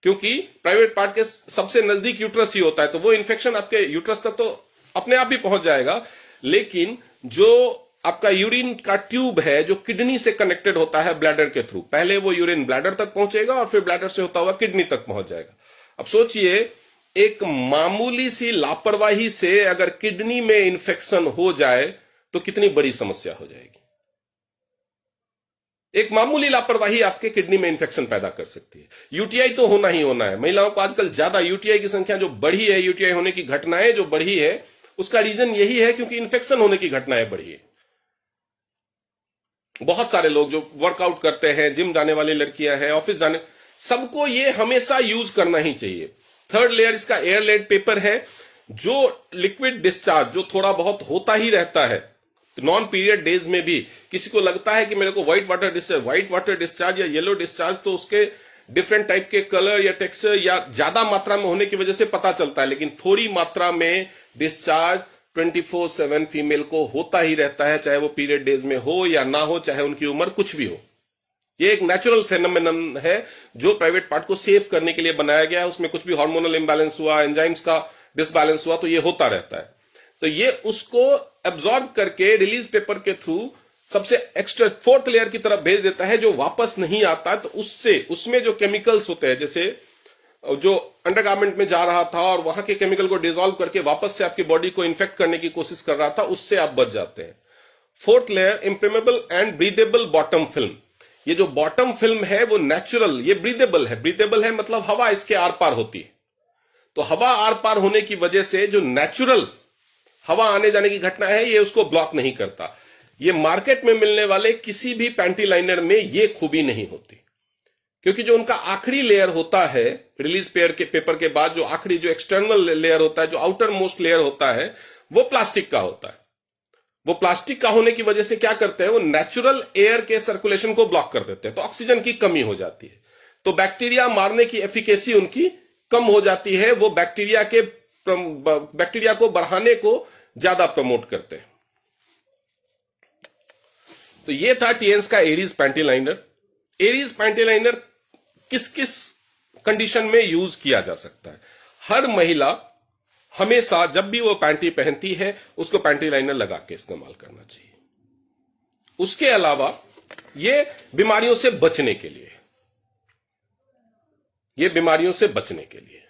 क्योंकि प्राइवेट पार्ट के सबसे नजदीक यूट्रस ही होता है। तो वो इन्फेक्शन आपके यूट्रस तक तो अपने आप ही पहुंच जाएगा, लेकिन जो आपका यूरिन का ट्यूब है जो किडनी से कनेक्टेड होता है ब्लैडर के थ्रू, पहले वो यूरिन ब्लैडर तक पहुंचेगा और फिर ब्लैडर से होता हुआ किडनी तक पहुंच जाएगा। अब सोचिए, एक मामूली सी लापरवाही से अगर किडनी में इन्फेक्शन हो जाए तो कितनी बड़ी समस्या हो जाएगी। एक मामूली लापरवाही आपके किडनी में इन्फेक्शन पैदा कर सकती है। यूटीआई तो होना ही होना है। महिलाओं को आजकल ज्यादा यूटीआई की संख्या जो बढ़ी है, यूटीआई होने की घटनाएं जो बढ़ी है, उसका रीजन यही है क्योंकि इन्फेक्शन होने की घटनाएं बढ़ी है। बहुत सारे लोग जो वर्कआउट करते हैं, जिम जाने वाली लड़कियां हैं, ऑफिस जाने, सबको ये हमेशा यूज करना ही चाहिए। थर्ड लेयर इसका एयर लेड पेपर है, जो लिक्विड डिस्चार्ज जो थोड़ा बहुत होता ही रहता है नॉन पीरियड डेज में भी। किसी को लगता है कि मेरे को व्हाइट वाटर डिस्चार्ज या येलो डिस्चार्ज, तो उसके डिफरेंट टाइप के कलर या टेक्सचर या ज्यादा मात्रा में होने की वजह से पता चलता है, लेकिन थोड़ी मात्रा में डिस्चार्ज 24/7 फीमेल को होता ही रहता है, चाहे वो पीरियड डेज में हो या ना हो, चाहे उनकी उम्र कुछ भी हो। ये एक नेचुरल फेनोमेनन है जो प्राइवेट पार्ट को सेव करने के लिए बनाया गया है। उसमें कुछ भी हार्मोनल इंबैलेंस हुआ, एंजाइम्स का डिसबैलेंस हुआ, तो ये होता रहता है। तो ये उसको एब्जॉर्ब करके रिलीज पेपर के थ्रू सबसे एक्स्ट्रा फोर्थ लेयर की तरफ भेज देता है, जो वापस नहीं आता। तो उससे उसमें जो केमिकल्स होते हैं, जैसे जो अंडरगारमेंट में जा रहा था और वहां के केमिकल को डिसॉल्व करके वापस से आपकी बॉडी को इन्फेक्ट करने की कोशिश कर रहा था, उससे आप बच जाते हैं। Fourth layer, impermeable and breathable bottom film. ये जो बॉटम फिल्म है वो नेचुरल, ये ब्रीदेबल है। ब्रीदेबल है मतलब हवा इसके आर पार होती है। तो हवा आर पार होने की वजह से जो नेचुरल हवा आने जाने की घटना है, ये उसको ब्लॉक नहीं करता। ये मार्केट में मिलने वाले किसी भी पैंटी लाइनर में ये खूबी नहीं होती, क्योंकि जो उनका आखिरी लेयर होता है रिलीज पेपर के बाद, जो आखिरी जो एक्सटर्नल लेयर होता है, जो आउटर मोस्ट लेयर होता है, वो प्लास्टिक का होता है। वो प्लास्टिक का होने की वजह से क्या करते हैं, वो नेचुरल एयर के सर्कुलेशन को ब्लॉक कर देते हैं, तो ऑक्सीजन की कमी हो जाती है, तो बैक्टीरिया मारने की एफिकेसी उनकी कम हो जाती है। वो बैक्टीरिया को बढ़ाने को ज्यादा प्रमोट करते हैं। तो ये था टीएंस का Aries panty liner. Aries panty liner किस किस कंडीशन में यूज किया जा सकता है? हर महिला हमेशा जब भी वो पैंटी पहनती है उसको पैंटी लाइनर लगा के इस्तेमाल करना चाहिए। उसके अलावा ये बीमारियों से बचने के लिए,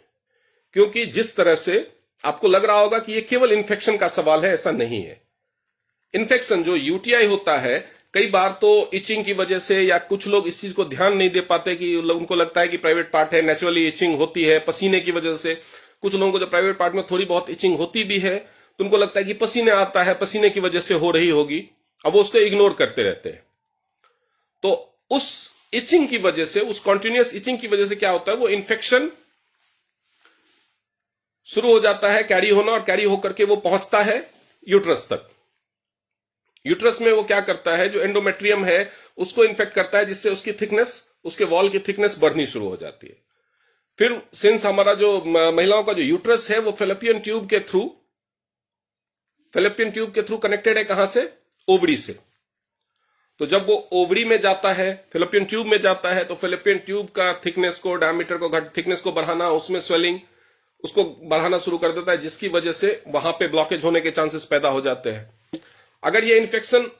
क्योंकि जिस तरह से आपको लग रहा होगा कि ये केवल इन्फेक्शन का सवाल है, ऐसा नहीं है। इन्फेक्शन जो यूटीआई होता है, कई बार तो इचिंग की वजह से, या कुछ लोग इस चीज को ध्यान नहीं दे पाते कि उनको लगता है कि प्राइवेट पार्ट है, नेचुरली इचिंग होती है पसीने की वजह से। कुछ लोगों को जब प्राइवेट पार्ट में थोड़ी बहुत इचिंग होती भी है तो उनको लगता है कि पसीने आता है, पसीने की वजह से हो रही होगी, अब वो उसको इग्नोर करते रहते हैं। तो उस इचिंग की वजह से, उस कॉन्टिन्यूअस इचिंग की वजह से क्या होता है, वो इन्फेक्शन शुरू हो जाता है, कैरी होना, और कैरी होकर के वो पहुंचता है यूट्रस तक। यूट्रस में वो क्या करता है, जो एंडोमेट्रियम है उसको इन्फेक्ट करता है, जिससे उसकी थिकनेस, उसके वॉल की थिकनेस बढ़नी शुरू हो जाती है। फिर सिंस हमारा जो महिलाओं का जो यूट्रस है वो फेलोपियन ट्यूब के थ्रू कनेक्टेड है, कहां से, ओवरी से। तो जब वो ओवरी में जाता है, फेलोपियन ट्यूब में जाता है, तो फेलोपियन ट्यूब का थिकनेस को, डायमीटर को, थिकनेस को बढ़ाना, उसमें स्वेलिंग उसको बढ़ाना शुरू कर देता है, जिसकी वजह से वहां पे ब्लॉकेज होने के चांसेस पैदा हो जाते हैं। अगर ये इन्फेक्शन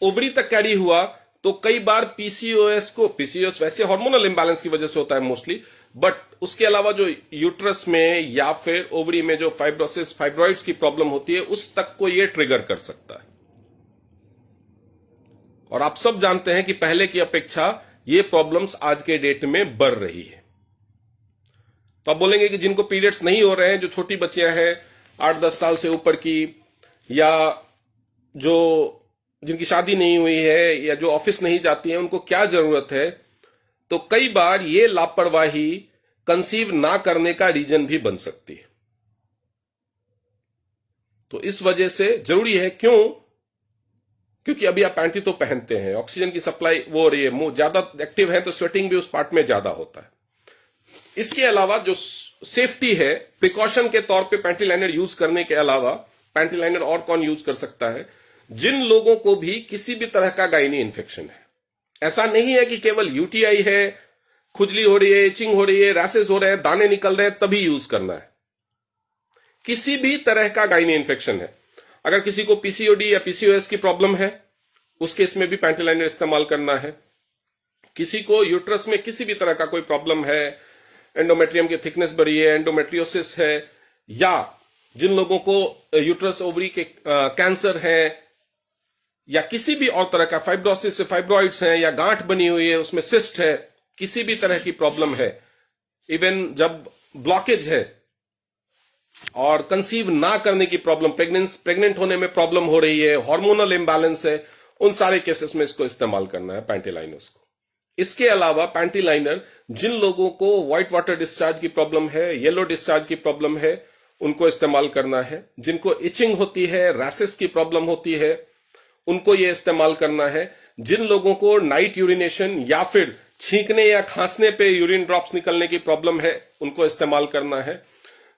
ओवरी तक कैरी हुआ तो कई बार पीसीओएस वैसे हार्मोनल इंबैलेंस की वजह से होता है मोस्टली, बट उसके अलावा जो यूट्रस में या फिर ओवरी में जो फाइब्रॉइड्स की प्रॉब्लम होती है, उस तक को ये ट्रिगर कर सकता है। और आप सब जानते हैं कि पहले की अपेक्षा ये प्रॉब्लम्स आज के डेट में बढ़ रही है। तो आप बोलेंगे कि जिनको पीरियड्स नहीं हो रहे हैं, जो छोटी बच्चियां हैं 8-10 साल से ऊपर की, या जो जिनकी शादी नहीं हुई है, या जो ऑफिस नहीं जाती हैं, उनको क्या जरूरत है? तो कई बार ये लापरवाही कंसीव ना करने का रीजन भी बन सकती है। तो इस वजह से जरूरी है, क्योंकि अभी आप पैंटी तो पहनते हैं, ऑक्सीजन की सप्लाई वो हो रही है, मुंह ज्यादा एक्टिव है तो स्वेटिंग भी उस पार्ट में ज्यादा होता है। इसके अलावा जो सेफ्टी है, प्रिकॉशन के तौर पे पैंटी लाइनर यूज करने के अलावा पैंटी लाइनर और कौन यूज कर सकता है? जिन लोगों को भी किसी भी तरह का गायनी इन्फेक्शन है। ऐसा नहीं है कि केवल यूटीआई है, खुजली हो रही है, इचिंग हो रही है, रैसेस हो रहे हैं, दाने निकल रहे हैं, तभी यूज करना है। किसी भी तरह का गायनी इन्फेक्शन है, अगर किसी को पीसीओडी या पीसीओएस की प्रॉब्लम है, उस केस में भी पैंटी लाइनर इस्तेमाल करना है। किसी को यूट्रस में किसी भी तरह का कोई प्रॉब्लम है, एंडोमेट्रियम की थिकनेस बढ़ी है, एंडोमेट्रियोसिस है, या जिन लोगों को यूट्रस ओवरी के कैंसर है, या किसी भी और तरह का फाइब्रोसिस, फाइब्रॉइड्स हैं, या गांठ बनी हुई है, उसमें सिस्ट है, किसी भी तरह की प्रॉब्लम है, इवन जब ब्लॉकेज है और कंसीव ना करने की प्रॉब्लम, प्रेग्नेंट होने में प्रॉब्लम हो रही है, हार्मोनल इंबैलेंस है, उन सारे केसेस में इसको इस्तेमाल करना है पैंटी लाइनर्स को। इसके अलावा पैंटी लाइनर जिन लोगों को व्हाइट वाटर डिस्चार्ज की प्रॉब्लम है, येलो डिस्चार्ज की प्रॉब्लम है, उनको इस्तेमाल करना है। जिनको इचिंग होती है, रैसेस की प्रॉब्लम होती है, उनको ये इस्तेमाल करना है। जिन लोगों को नाइट यूरिनेशन या फिर छींकने या खांसने पे यूरिन ड्रॉप्स निकलने की प्रॉब्लम है, उनको इस्तेमाल करना है।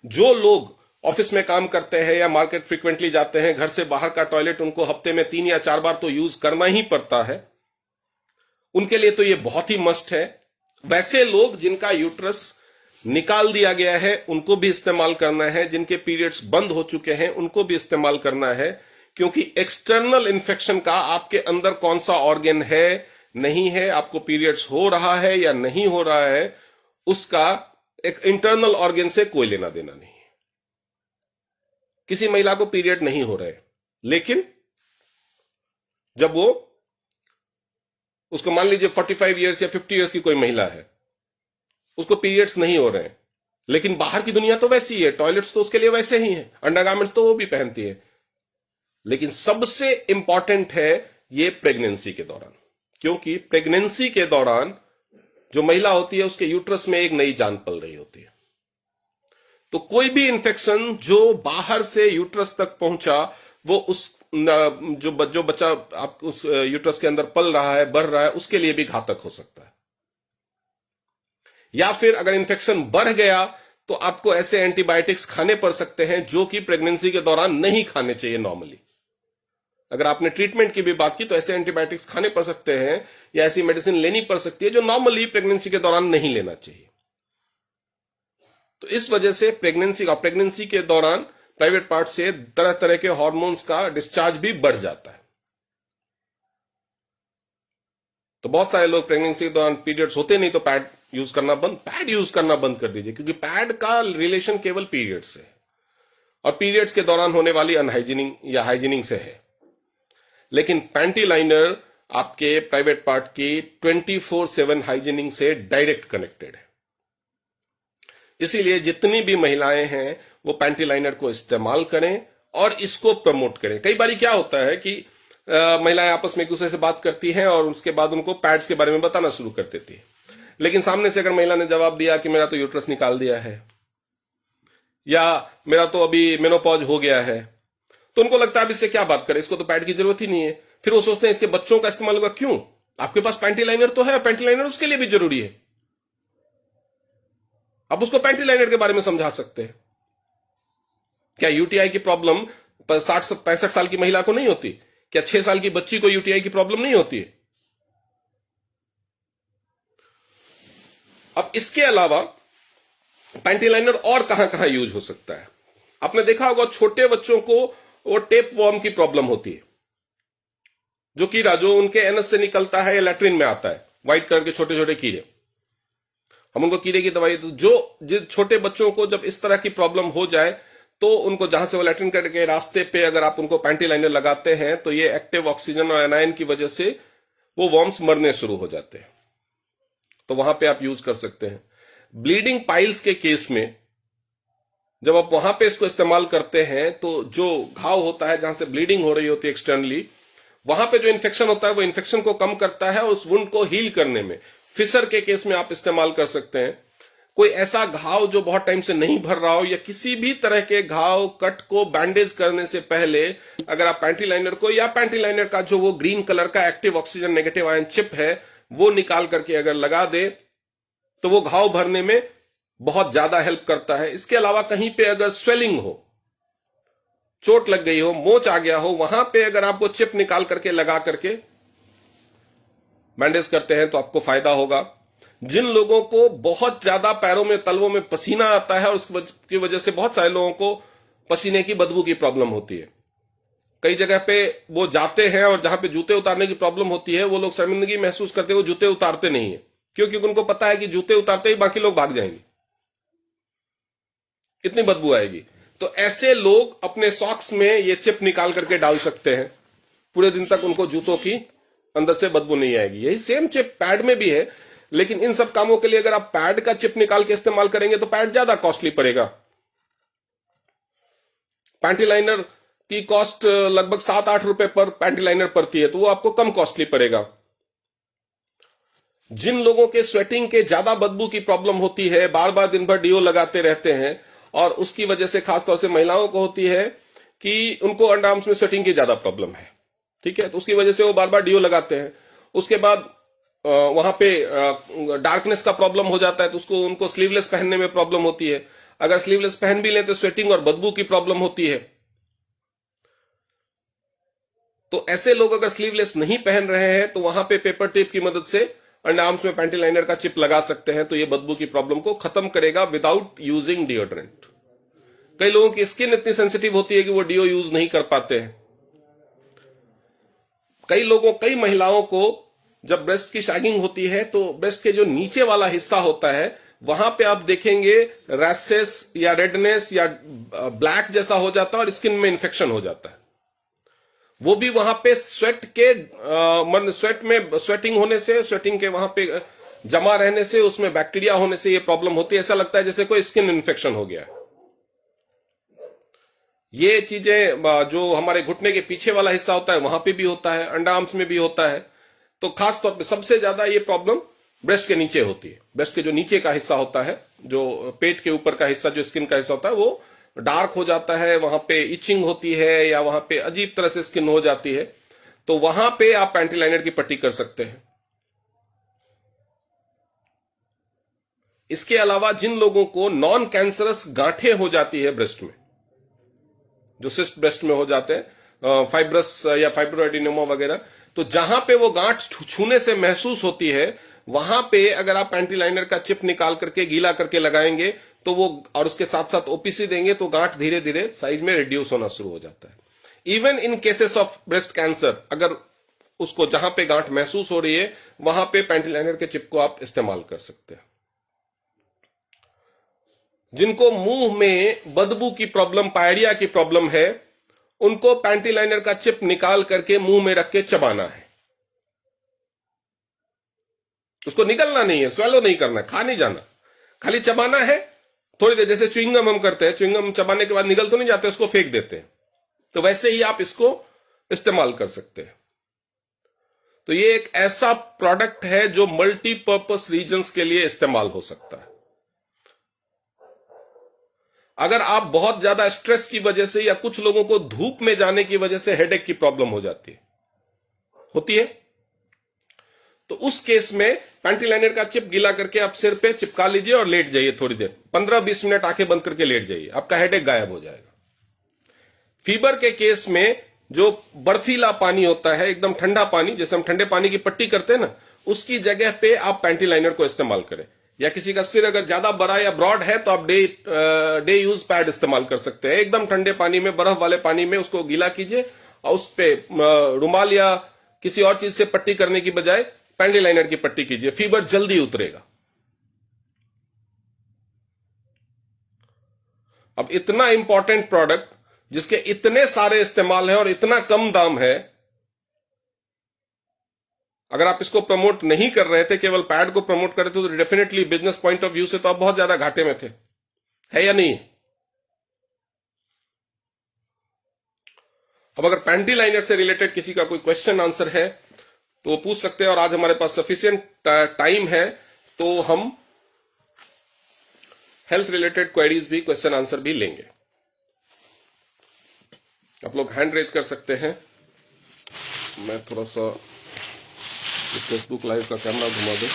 जो लोग ऑफिस में काम करते हैं या मार्केट फ्रीक्वेंटली जाते हैं, घर से बाहर का टॉयलेट उनको हफ्ते में 3 या 4 बार तो यूज करना ही पड़ता है, उनके लिए तो ये बहुत ही मस्ट है। वैसे लोग जिनका यूट्रस निकाल दिया गया है, उनको भी इस्तेमाल करना है। जिनके पीरियड्स बंद हो चुके हैं, उनको भी इस्तेमाल करना है, क्योंकि एक्सटर्नल इन्फेक्शन का आपके अंदर कौन सा ऑर्गन है, नहीं है, आपको पीरियड्स हो रहा है या नहीं हो रहा है, उसका एक इंटरनल ऑर्गन से कोई लेना देना नहीं है। किसी महिला को पीरियड नहीं हो रहे, लेकिन जब वो, उसको मान लीजिए 45 इयर्स या 50 इयर्स की कोई महिला है, उसको पीरियड्स नहीं हो रहे हैं, लेकिन बाहर की दुनिया तो वैसी है, टॉयलेट्स तो उसके लिए वैसे ही हैं, अंडरगारमेंट्स तो वो भी पहनती है। लेकिन सबसे इंपॉर्टेंट है ये प्रेगनेंसी के दौरान, क्योंकि प्रेगनेंसी के दौरान जो महिला होती है उसके यूट्रस में एक नई जान पल रही होती है। तो कोई भी इंफेक्शन जो बाहर से यूट्रस तक पहुंचा, वो उस जो बच्चा आप उस यूट्रस के अंदर पल रहा है, बढ़ रहा है, उसके लिए भी घातक हो सकता है। या फिर अगर इंफेक्शन बढ़ गया तो आपको ऐसे एंटीबायोटिक्स खाने पड़ सकते हैं जो कि प्रेगनेंसी के दौरान नहीं खाने चाहिए नॉर्मली। अगर आपने ट्रीटमेंट की भी बात की तो ऐसे एंटीबायोटिक्स खाने पड़ सकते हैं या ऐसी मेडिसिन लेनी पड़ सकती है जो नॉर्मली प्रेगनेंसी के दौरान नहीं लेना चाहिए। तो इस वजह से प्रेगनेंसी के दौरान प्राइवेट पार्ट से तरह तरह के हार्मोन्स का डिस्चार्ज भी बढ़ जाता है। तो बहुत सारे लोग प्रेगनेंसी के दौरान पीरियड्स होते नहीं तो पैड यूज करना बंद कर दीजिए, क्योंकि पैड का रिलेशन केवल पीरियड से और पीरियड्स के दौरान होने वाली अनहाइजीनिंग या हाइजीनिंग से है। लेकिन पैंटी लाइनर आपके प्राइवेट पार्ट की 24/7 हाइजीनिंग से डायरेक्ट कनेक्टेड है। इसीलिए जितनी भी महिलाएं हैं वो पैंटी लाइनर को इस्तेमाल करें और इसको प्रमोट करें। कई बार क्या होता है कि महिलाएं आपस में एक दूसरे से बात करती हैं और उसके बाद उनको पैड्स के बारे में बताना शुरू कर देती है, लेकिन सामने से अगर महिला ने जवाब दिया कि मेरा तो यूट्रस निकाल दिया है या मेरा तो अभी मेनोपॉज हो गया है, तो उनको लगता है अब इससे क्या बात करें, इसको तो पैड की जरूरत ही नहीं है। फिर वो सोचते हैं इसके बच्चों का इस्तेमाल होगा। क्यों? आपके पास पैंटी लाइनर तो है, पैंटी लाइनर उसके लिए भी जरूरी है। आप उसको पैंटी लाइनर के बारे में समझा सकते हैं। क्या यूटीआई की प्रॉब्लम 60-65 साल की महिला को नहीं होती? क्या 6 साल की बच्ची को यूटीआई की प्रॉब्लम नहीं होती है? अब इसके अलावा पैंटी लाइनर और कहां कहां यूज हो सकता है? आपने देखा होगा छोटे बच्चों को वो टेप वॉर्म की प्रॉब्लम होती है, जो कीड़ा जो उनके एनस से निकलता है या लैट्रिन में आता है, व्हाइट कलर के छोटे छोटे कीड़े। हम उनको कीड़े की दवाई जो छोटे बच्चों को जब इस तरह की प्रॉब्लम हो जाए तो उनको जहां से वो लैट्रिन के रास्ते पे अगर आप उनको पैंटी लाइनर लगाते हैं तो ये एक्टिव ऑक्सीजन और एनायन की वजह से वो वॉर्म्स मरने शुरू हो जाते हैं। तो वहां पे आप यूज कर सकते हैं। ब्लीडिंग पाइल्स के केस में जब आप वहां पे इसको इस्तेमाल करते हैं तो जो घाव होता है जहां से ब्लीडिंग हो रही होती है एक्सटर्नली, वहां पे जो इन्फेक्शन होता है वो इन्फेक्शन को कम करता है और उस वुंड को हील करने में फिसर के केस में आप इस्तेमाल कर सकते हैं। कोई ऐसा घाव जो बहुत टाइम से नहीं भर रहा हो या किसी भी तरह के घाव कट को बैंडेज करने से पहले अगर आप पैंटी लाइनर को या पैंटी लाइनर का जो वो ग्रीन कलर का active oxygen negative ion chip है वो निकाल करके अगर लगा दे तो वो घाव भरने में बहुत ज्यादा हेल्प करता है। इसके अलावा कहीं पे अगर स्वेलिंग हो, चोट लग गई हो, मोच आ गया हो, वहां पे अगर आप वो चिप निकाल करके लगा करके बैंडेज करते हैं तो आपको फायदा होगा। जिन लोगों को बहुत ज्यादा पैरों में तलवों में पसीना आता है और उसकी वजह से बहुत सारे लोगों को पसीने की बदबू की प्रॉब्लम होती है, कई जगह पे वो जाते हैं और जहां पे जूते उतारने की प्रॉब्लम होती है वो लोग शर्मिंदगी महसूस करते हैं, वो जूते उतारते नहीं है क्योंकि उनको पता है कि जूते उतारते ही बाकी लोग भाग जाएंगे, इतनी बदबू आएगी। तो ऐसे लोग अपने सॉक्स में ये चिप निकाल करके डाल सकते हैं, पूरे दिन तक उनको जूतों की अंदर से बदबू नहीं आएगी। यही सेम चिप पैड में भी है, लेकिन इन सब कामों के लिए अगर आप पैड का चिप निकाल के इस्तेमाल करेंगे तो पैड ज्यादा कॉस्टली पड़ेगा। पैंटी लाइनर की कॉस्ट लगभग 7-8 रुपए पर पैंटी लाइनर पड़ती है, तो वो आपको कम कॉस्टली पड़ेगा। जिन लोगों के स्वेटिंग के ज्यादा बदबू की प्रॉब्लम होती है, बार बार दिन भर डीओ लगाते रहते हैं और उसकी वजह से खासतौर से महिलाओं को होती है कि उनको अंडरआर्म्स में स्वेटिंग की ज्यादा प्रॉब्लम है, ठीक है, तो उसकी वजह से वो बार बार डीओ लगाते हैं। उसके बाद वहां पे डार्कनेस का प्रॉब्लम हो जाता है तो उसको उनको स्लीवलेस पहनने में प्रॉब्लम होती है। अगर स्लीवलेस पहन भी लें तो स्वेटिंग और बदबू की प्रॉब्लम होती है। तो ऐसे लोग अगर स्लीवलेस नहीं पहन रहे हैं तो वहां पे पेपर टेप की मदद से अंडरआर्म्स में पैंटी लाइनर का चिप लगा सकते हैं, तो ये बदबू की प्रॉब्लम को खत्म करेगा विदाउट यूजिंग डिओड्रेंट। कई लोगों की स्किन इतनी सेंसिटिव होती है कि वो डीओ यूज नहीं कर पाते हैं। कई महिलाओं को जब ब्रेस्ट की शैगिंग होती है तो ब्रेस्ट के जो नीचे वाला हिस्सा होता है वहां पे आप देखेंगे रैशेस या रेडनेस या ब्लैक जैसा हो जाता है और स्किन में इंफेक्शन हो जाता है। वो भी वहां पे स्वेटिंग होने से, स्वेटिंग के वहां पे जमा रहने से, उसमें बैक्टीरिया होने से ये प्रॉब्लम होती है। ऐसा लगता है जैसे कोई स्किन इन्फेक्शन हो गया है। ये चीजें जो हमारे घुटने के पीछे वाला हिस्सा होता है वहां पे भी होता है, अंडरआर्म्स में भी होता है। तो खास तौर पे सबसे ज्यादा ये प्रॉब्लम ब्रेस्ट के नीचे होती है। ब्रेस्ट के जो नीचे का हिस्सा होता है, जो पेट के ऊपर का हिस्सा, जो स्किन का हिस्सा होता है, वो डार्क हो जाता है, वहां पे इचिंग होती है या वहां पे अजीब तरह से स्किन हो जाती है, तो वहां पे आप पैंटी लाइनर की पट्टी कर सकते हैं। इसके अलावा जिन लोगों को नॉन कैंसरस गांठें हो जाती है ब्रेस्ट में, जो सिस्ट ब्रेस्ट में हो जाते हैं, फाइब्रस या फाइब्रोएडिनोमा वगैरह, तो जहां पे वो गांठ छूने से महसूस होती है, वहां पे अगर आप पैंटी लाइनर का चिप निकाल करके गीला करके लगाएंगे तो वो, और उसके साथ साथ ओपीसी देंगे, तो गांठ धीरे धीरे साइज में रिड्यूस होना शुरू हो जाता है। Even in cases of breast cancer, अगर उसको जहां पे गांठ महसूस हो रही है वहां पे पैंटी लाइनर के चिप को आप इस्तेमाल कर सकते हैं। जिनको मुंह में बदबू की प्रॉब्लम, पायरिया की प्रॉब्लम है, उनको पैंटी लाइनर का चिप निकाल करके मुंह में रख के चबाना है। उसको निगलना नहीं है, स्वेलो नहीं करना है, खा नहीं जाना, खाली चबाना है थोड़ी देर। जैसे च्युइंगम हम करते हैं, च्युइंगम चबाने के बाद निगल तो नहीं जाते, उसको फेंक देते हैं, तो वैसे ही आप इसको इस्तेमाल कर सकते हैं। तो ये एक ऐसा प्रोडक्ट है जो मल्टीपर्पस रीजन्स के लिए इस्तेमाल हो सकता है। अगर आप बहुत ज्यादा स्ट्रेस की वजह से, या कुछ लोगों को धूप में जाने की वजह से हेडेक की प्रॉब्लम हो जाती होती है, तो उस केस में पैंटी लाइनर का चिप गीला करके आप सिर पे चिपका लीजिए और लेट जाइए थोड़ी देर, 15-20 मिनट आंखें बंद करके लेट जाइए, आपका हेडेक गायब हो जाएगा। फीवर के केस में जो बर्फीला पानी होता है, एकदम ठंडा पानी, जैसे हम ठंडे पानी की पट्टी करते हैं ना, उसकी जगह पे आप पैंटी लाइनर को इस्तेमाल करें। या किसी का सिर अगर ज्यादा बड़ा या ब्रॉड है तो आप डे यूज पैड इस्तेमाल कर सकते हैं। एकदम ठंडे पानी में, बर्फ वाले पानी में उसको गीला कीजिए और उस पे रुमाल या किसी और चीज से पट्टी करने की बजाय पैंटी लाइनर की पट्टी कीजिए, फीवर जल्दी उतरेगा। अब इतना इंपॉर्टेंट प्रोडक्ट जिसके इतने सारे इस्तेमाल हैं और इतना कम दाम है, अगर आप इसको प्रमोट नहीं कर रहे थे, केवल पैड को प्रमोट कर रहे थे, तो definitely business point of view से तो आप बहुत ज्यादा घाटे में थे, है या नहीं? अब अगर पैंटी लाइनर से रिलेटेड किसी का कोई क्वेश्चन आंसर है तो वो पूछ सकते हैं, और आज हमारे पास सफिशिएंट टाइम है तो हम हेल्थ रिलेटेड क्वेरीज भी, क्वेश्चन आंसर भी लेंगे। आप लोग हैंड रेज कर सकते हैं। मैं थोड़ा सा फेसबुक लाइव का कैमरा घुमा दूं।